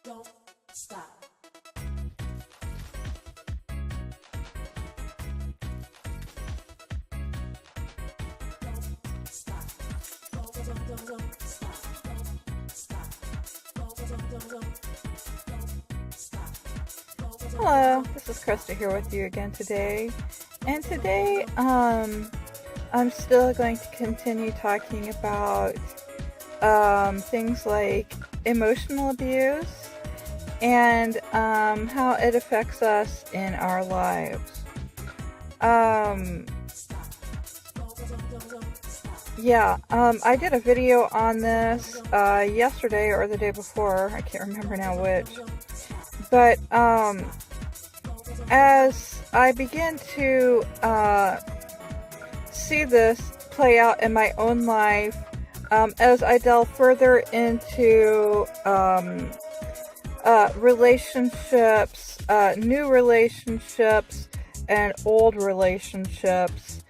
Don't stop. Don't stop. Don't stop. Don't stop. Don't stop. Hello, this is Krista here with you again today. And today, I'm still going to continue talking about things like emotional abuse and how it affects us in our lives. I did a video on this yesterday or the day before. I can't remember now which. But as I begin to see this play out in my own life, as I delve further into relationships, new relationships, and old relationships,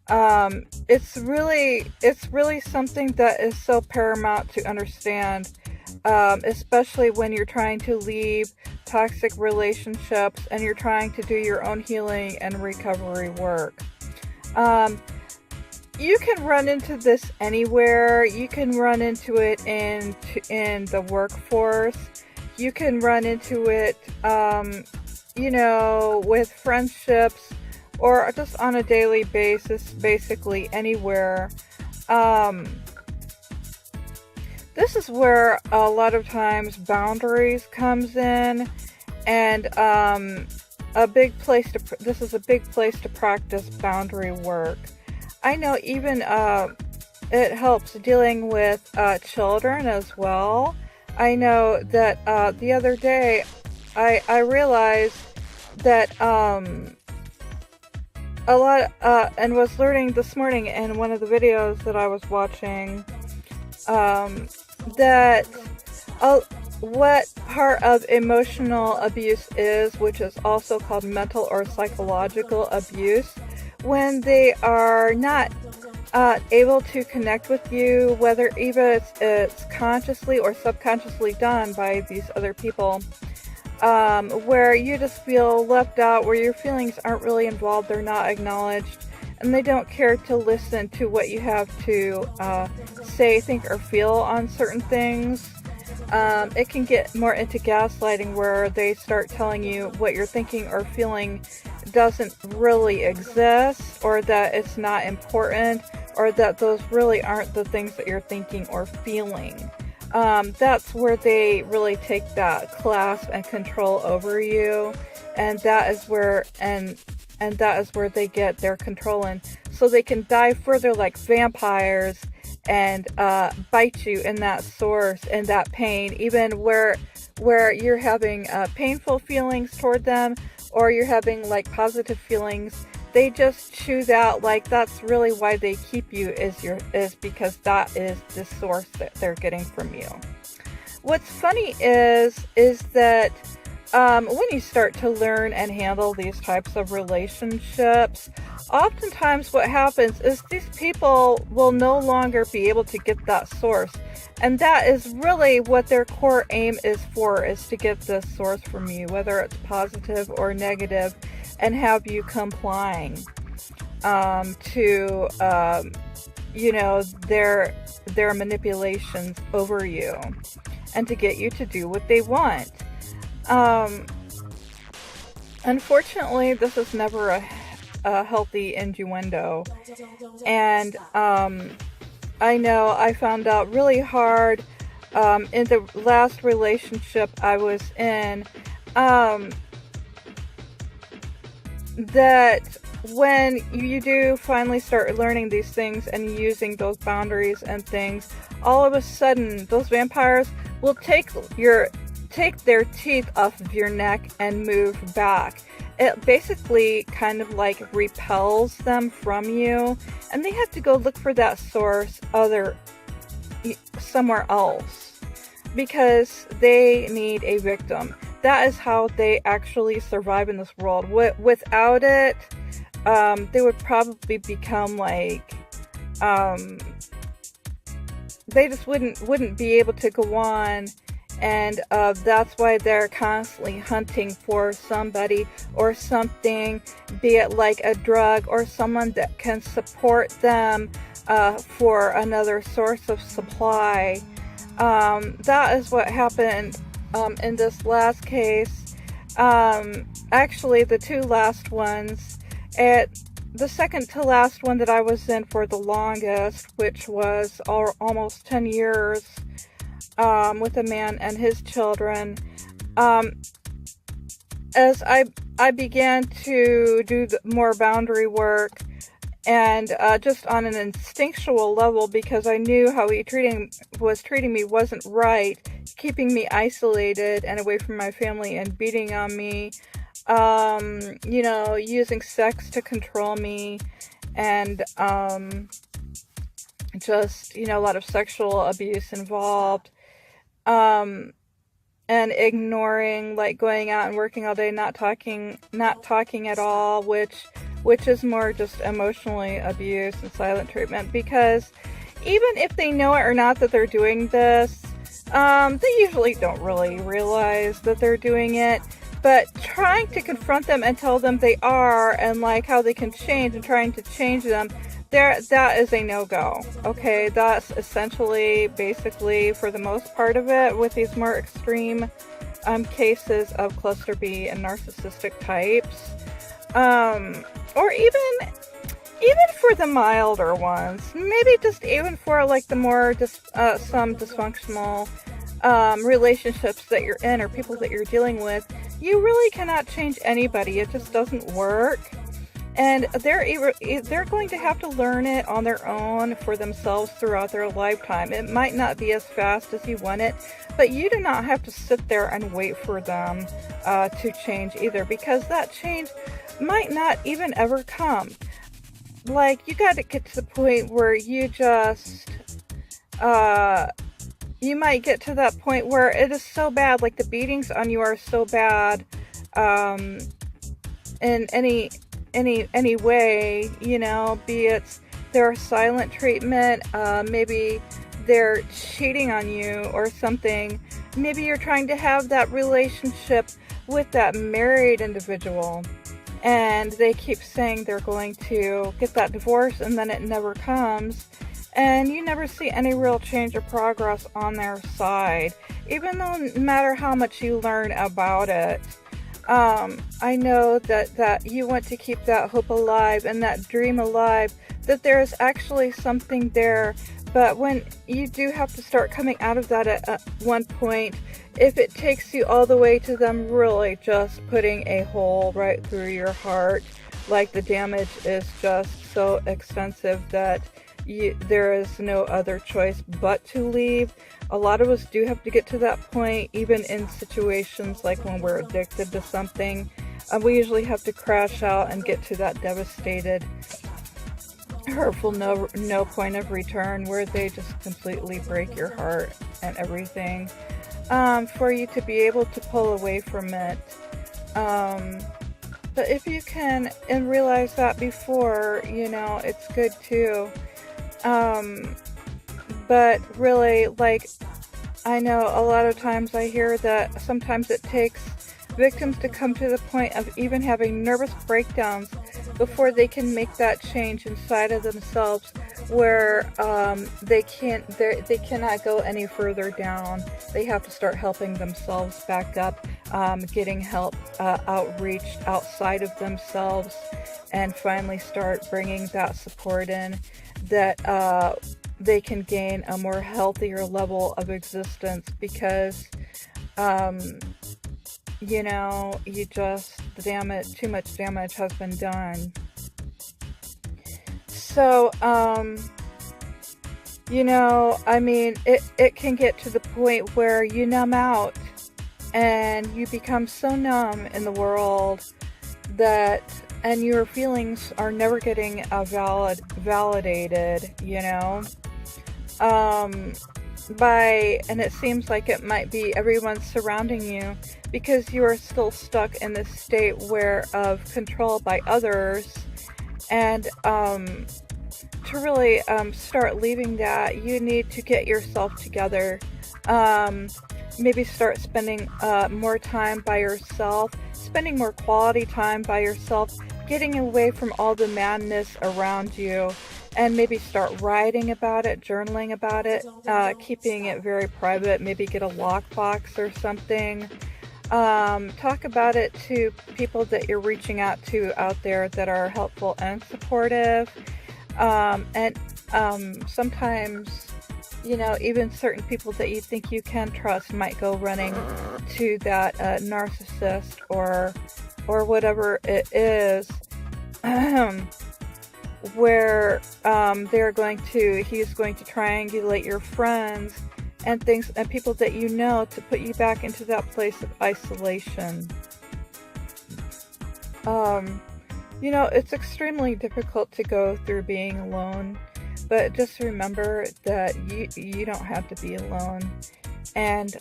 it's really something that is so paramount to understand, especially when you're trying to leave toxic relationships and you're trying to do your own healing and recovery work. You can run into this anywhere. You can run into it in the workforce. You can run into it, with friendships, or just on a daily basis, basically anywhere. This is where a lot of times boundaries comes in, and this is a big place to practice boundary work. I know even it helps dealing with children as well. I know that the other day I realized that a lot, and was learning this morning in one of the videos that I was watching, that what part of emotional abuse is, which is also called mental or psychological abuse, when they are not able to connect with you, whether even it's consciously or subconsciously done by these other people, where you just feel left out, where your feelings aren't really involved, they're not acknowledged, and they don't care to listen to what you have to say, think, or feel on certain things. It can get more into gaslighting, where they start telling you what you're thinking or feeling doesn't really exist, or that it's not important, or that those really aren't the things that you're thinking or feeling. That's where they really take that clasp and control over you, and that is where that is where they get their control in, so they can dive further like vampires and bite you in that source and that pain, even where you're having painful feelings toward them, or you're having like positive feelings. They just chew that. Like, that's really why they keep you, is because that is the source that they're getting from you. What's funny is that when you start to learn and handle these types of relationships, oftentimes what happens is these people will no longer be able to get that source. And that is really what their core aim is to get this source from you, whether it's positive or negative, and have you complying to their manipulations over you, and to get you to do what they want. Unfortunately, this is never a healthy innuendo, and I know I found out really hard in the last relationship I was in, that when you do finally start learning these things and using those boundaries and things, all of a sudden those vampires will take their teeth off of your neck and move back. It basically kind of like repels them from you, and they have to go look for that source somewhere else, because they need a victim. That is how they actually survive in this world. Without it, they would probably become like, they just wouldn't be able to go on And that's why they're constantly hunting for somebody or something, be it like a drug or someone that can support them for another source of supply. That is what happened in this last case. Actually, the two last ones. The second to last one that I was in for the longest, which was almost 10 years, with a man and his children. As I began to do more boundary work, and just on an instinctual level, because I knew how he was treating me wasn't right, keeping me isolated and away from my family and beating on me, using sex to control me, and just, a lot of sexual abuse involved, and ignoring, like going out and working all day, not talking at all, which is more just emotionally abuse and silent treatment, because even if they know it or not that they're doing this, they usually don't really realize that they're doing it. But trying to confront them and tell them they are, and like how they can change, and trying to change them, that is a no-go. Okay, that's essentially, basically, for the most part of it, with these more extreme cases of cluster B and narcissistic types. Or even for the milder ones, maybe just even for like the more some dysfunctional relationships that you're in, or people that you're dealing with, you really cannot change anybody. It just doesn't work. And they're going to have to learn it on their own for themselves throughout their lifetime. It might not be as fast as you want it, but you do not have to sit there and wait for them to change either, because that change might not even ever come. Like, you got to get to the point where you just, you might get to that point where it is so bad, like the beatings on you are so bad, in any way, be it their silent treatment, maybe they're cheating on you or something. Maybe you're trying to have that relationship with that married individual, and they keep saying they're going to get that divorce, and then it never comes, and you never see any real change or progress on their side, even though no matter how much you learn about it. I know that you want to keep that hope alive and that dream alive, that there is actually something there. But when you do have to start coming out of that at one point, if it takes you all the way to them really just putting a hole right through your heart, like the damage is just so extensive that there is no other choice but to leave. A lot of us do have to get to that point, even in situations like when we're addicted to something. We usually have to crash out and get to that devastated, hurtful no point of return, where they just completely break your heart and everything, for you to be able to pull away from it. But if you can and realize that before, it's good too. But really, like, I know a lot of times I hear that sometimes it takes victims to come to the point of even having nervous breakdowns before they can make that change inside of themselves, where they cannot go any further down. They have to start helping themselves back up, getting help, outreach outside of themselves, and finally start bringing that support in, that they can gain a more healthier level of existence, because too much damage has been done. So it can get to the point where you numb out and you become so numb in the world and your feelings are never getting validated, and it seems like it might be everyone surrounding you, because you are still stuck in this state of control by others. And to really start leaving that, you need to get yourself together. maybe start spending more time by yourself, spending more quality time by yourself, getting away from all the madness around you, and maybe start writing about it, journaling about it, keeping it very private, maybe get a lockbox or something. Talk about it to people that you're reaching out to out there that are helpful and supportive. And sometimes, even certain people that you think you can trust might go running to that narcissist or whatever it is, where he's going to triangulate your friends and things and people that you know to put you back into that place of isolation. It's extremely difficult to go through being alone, but just remember that you don't have to be alone. And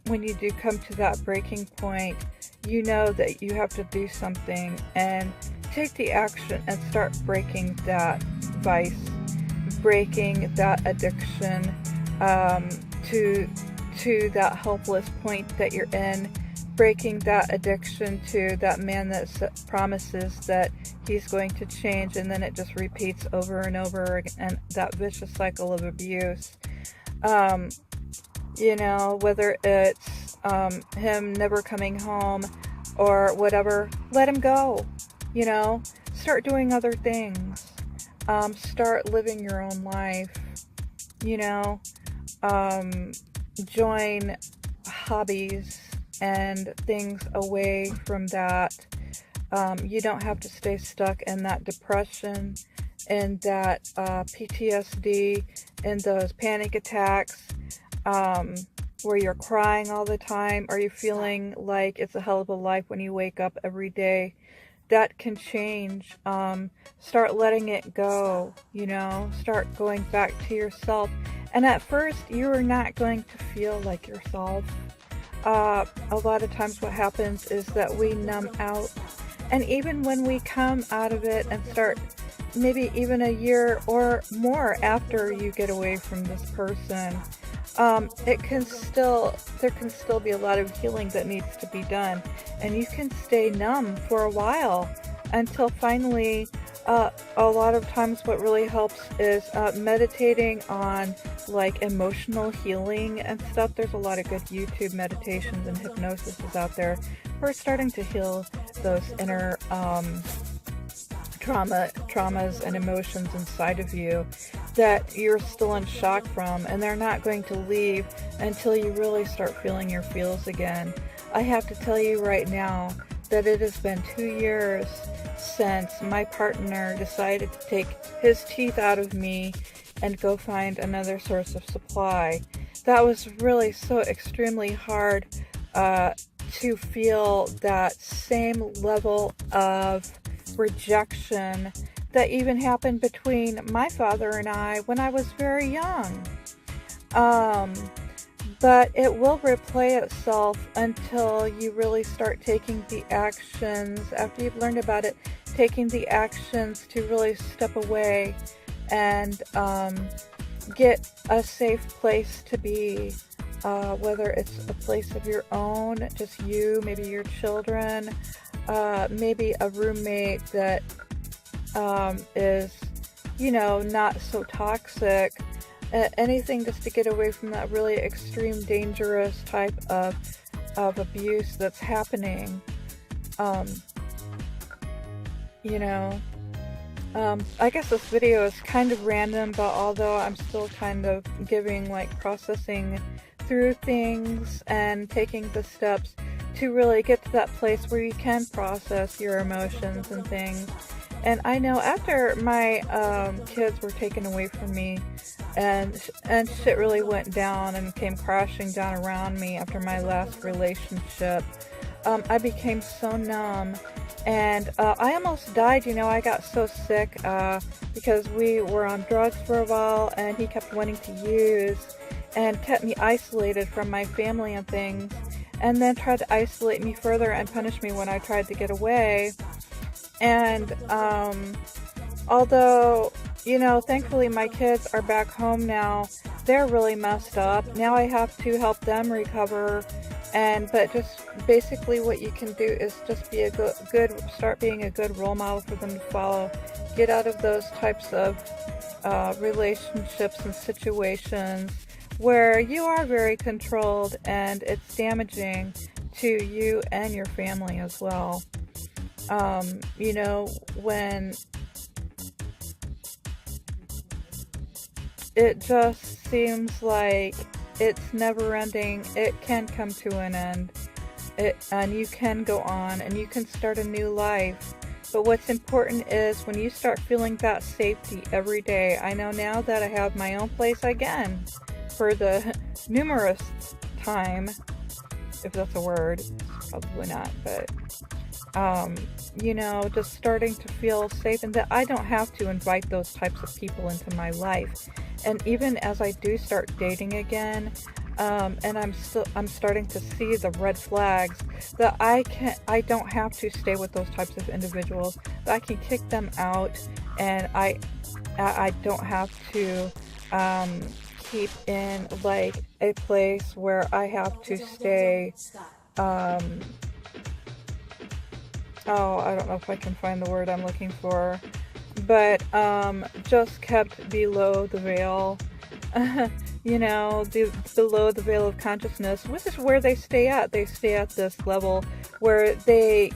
when you do come to that breaking point, you know that you have to do something and take the action and start breaking that vice, breaking that addiction to that helpless point that you're in, breaking that addiction to that man that promises that he's going to change, and then it just repeats over and over again, and that vicious cycle of abuse. Whether it's him never coming home or whatever, let him go. Start doing other things. Start living your own life. Join hobbies and things away from that. You don't have to stay stuck in that depression, in that PTSD, in those panic attacks, where you're crying all the time, or you're feeling like it's a hell of a life when you wake up every day. That can change. Start letting it go, start going back to yourself. And at first, you are not going to feel like yourself. A lot of times what happens is that we numb out. And even when we come out of it and start, maybe even a year or more after you get away from this person, there can still be a lot of healing that needs to be done. And you can stay numb for a while until finally, a lot of times what really helps is meditating on like emotional healing and stuff. There's a lot of good YouTube meditations and hypnosis out there for starting to heal those inner traumas and emotions inside of you that you're still in shock from, and they're not going to leave until you really start feeling your feels again. I have to tell you right now that it has been 2 years since my partner decided to take his teeth out of me and go find another source of supply. That was really so extremely hard to feel that same level of rejection that even happened between my father and I when I was very young. But it will replay itself until you really start taking the actions, after you've learned about it, taking the actions to really step away and get a safe place to be, whether it's a place of your own, just you, maybe your children, maybe a roommate that is, not so toxic. Anything just to get away from that really extreme, dangerous type of abuse that's happening. I guess this video is kind of random, but although I'm still kind of giving, processing through things and taking the steps to really get to that place where you can process your emotions and things. And I know after my kids were taken away from me and shit really went down and came crashing down around me after my last relationship, I became so numb. And I almost died, I got so sick because we were on drugs for a while and he kept wanting to use and kept me isolated from my family and things, and then tried to isolate me further and punish me when I tried to get away. And although, thankfully my kids are back home now, they're really messed up. Now I have to help them recover. But just basically what you can do is just be a start being a good role model for them to follow. Get out of those types of relationships and situations where you are very controlled and it's damaging to you and your family as well. When it just seems like it's never ending, it can come to an end. And you can go on and you can start a new life. But what's important is when you start feeling that safety every day. I know now that I have my own place again for the numerous time, if that's a word, probably not, but just starting to feel safe, and that I don't have to invite those types of people into my life. And even as I do start dating again, and I'm starting to see the red flags that I don't have to stay with those types of individuals, that I can kick them out, and I don't have to keep in like a place where I have to stay. I don't know if I can find the word I'm looking for, but just kept below the veil. Below the veil of consciousness, which is where they stay at. They stay at this level where they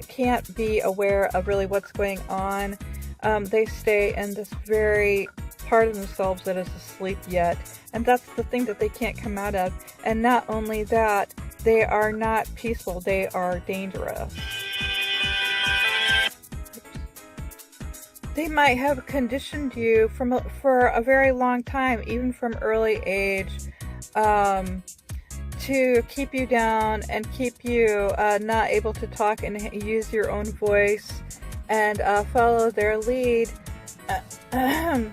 can't be aware of really what's going on. They stay in this very part of themselves that is asleep yet, and that's the thing that they can't come out of. And not only that, they are not peaceful, they are dangerous. They might have conditioned you for a very long time, even from early age, to keep you down and keep you not able to talk and use your own voice and follow their lead and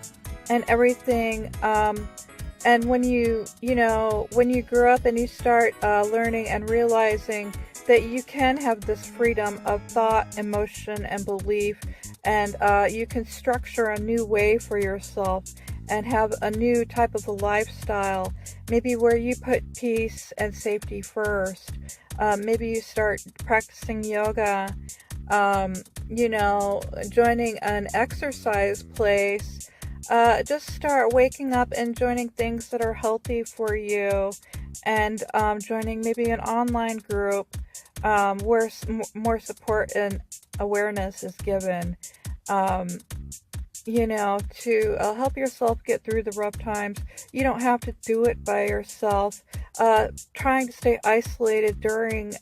everything. And when you grow up and you start learning and realizing that you can have this freedom of thought, emotion, and belief, and you can structure a new way for yourself and have a new type of a lifestyle, maybe where you put peace and safety first. Maybe you start practicing yoga, joining an exercise place. Just start waking up and joining things that are healthy for you, and joining maybe an online group where more support and awareness is given, to help yourself get through the rough times. You don't have to do it by yourself. Trying to stay isolated during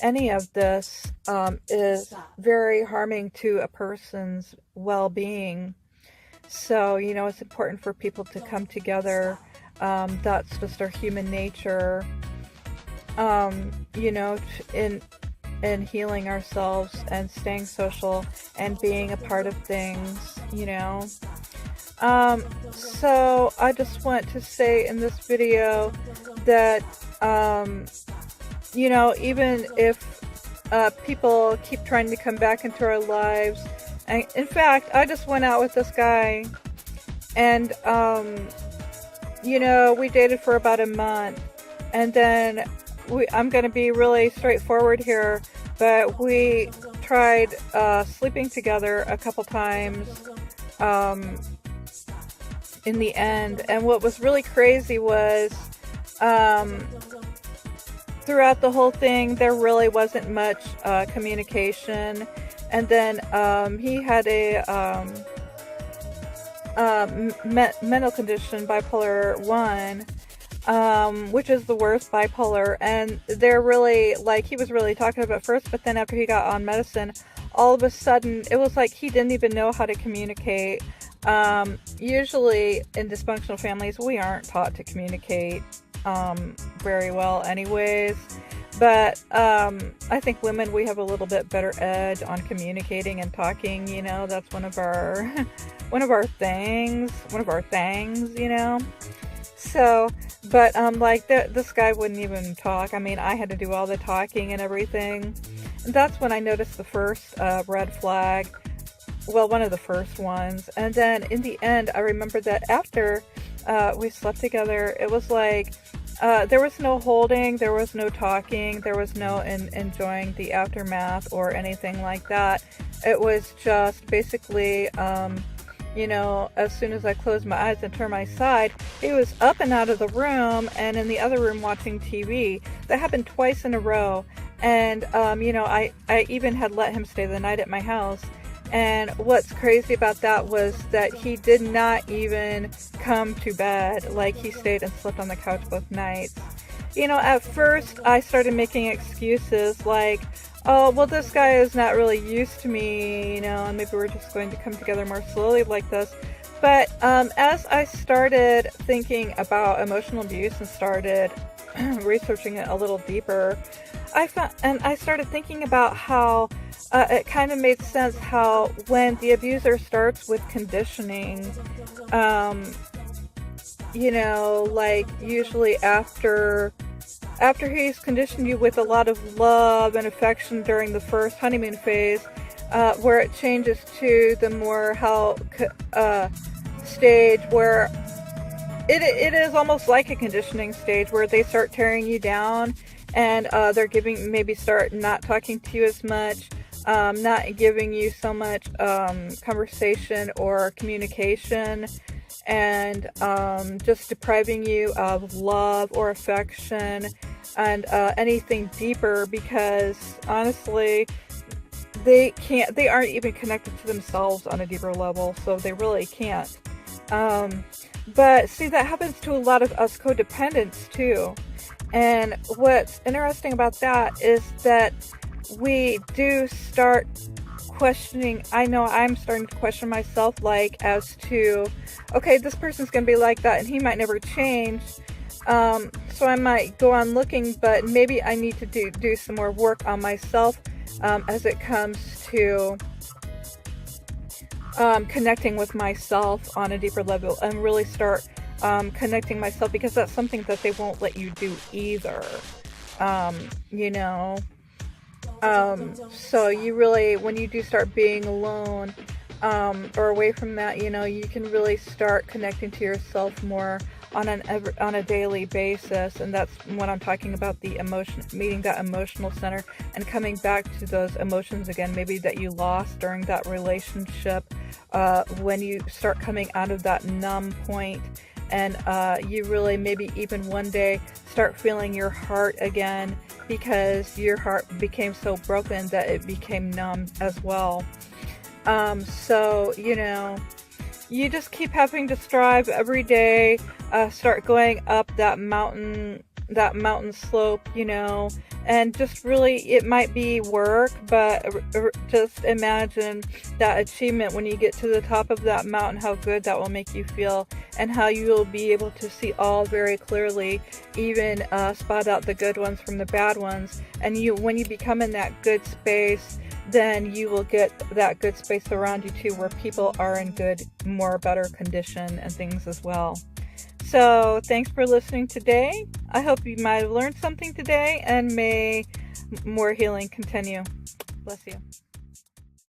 any of this is very harming to a person's well-being. So, it's important for people to come together. That's just our human nature, in healing ourselves and staying social and being a part of things, So I just want to say in this video that, even if people keep trying to come back into our lives, and in fact, I just went out with this guy, and, we dated for about a month, and then I'm going to be really straightforward here, but we tried sleeping together a couple times in the end. And what was really crazy was throughout the whole thing, there really wasn't much communication. And then he had a mental condition, bipolar 1, which is the worst bipolar, and they're really, he was really talkative at first, but then after he got on medicine, all of a sudden, it was like he didn't even know how to communicate. Usually in dysfunctional families, we aren't taught to communicate very well anyways, but I think women, we have a little bit better edge on communicating and talking, that's one of our things, So, but this guy wouldn't even talk. I mean, I had to do all the talking and everything. And that's when I noticed the first red flag. Well, one of the first ones. And then in the end, I remember that after We slept together. It was like, there was no holding, there was no talking, there was no enjoying the aftermath or anything like that. It was just basically, as soon as I closed my eyes and turned my side, he was up and out of the room and in the other room watching TV. That happened twice in a row. And, I even had let him stay the night at my house. And what's crazy about that was that he did not even come to bed. Like, he stayed and slept on the couch both nights. At first I started making excuses like, oh, well, this guy is not really used to me, and maybe we're just going to come together more slowly like this. But as I started thinking about emotional abuse and started researching it a little deeper, I started thinking about how it kind of made sense how when the abuser starts with conditioning, like usually after he's conditioned you with a lot of love and affection during the first honeymoon phase, where it changes to the more stage where it is almost like a conditioning stage where they start tearing you down and they're maybe start not talking to you as much, not giving you so much conversation or communication, and just depriving you of love or affection and anything deeper, because honestly they aren't even connected to themselves on a deeper level, so they really can't. But see, that happens to a lot of us codependents too. And what's interesting about that is that we do start questioning. I know I'm starting to question myself, like, as to, okay, this person's going to be like that and he might never change. So I might go on looking, but maybe I need to do some more work on myself as it comes to connecting with myself on a deeper level and really start connecting myself, because that's something that they won't let you do either. So you really, when you do start being alone or away from that, you can really start connecting to yourself more on a daily basis. And that's when I'm talking about the emotion, meeting that emotional center and coming back to those emotions again, maybe that you lost during that relationship, when you start coming out of that numb point. And you really maybe even one day start feeling your heart again, because your heart became so broken that it became numb as well. So, you just keep having to strive every day, start going up that mountain slope, and just really, it might be work, but just imagine that achievement when you get to the top of that mountain, how good that will make you feel, and how you will be able to see all very clearly, even spot out the good ones from the bad ones. And when you become in that good space, then you will get that good space around you too, where people are in better condition and things as well. So thanks for listening today. I hope you might have learned something today, and may more healing continue. Bless you.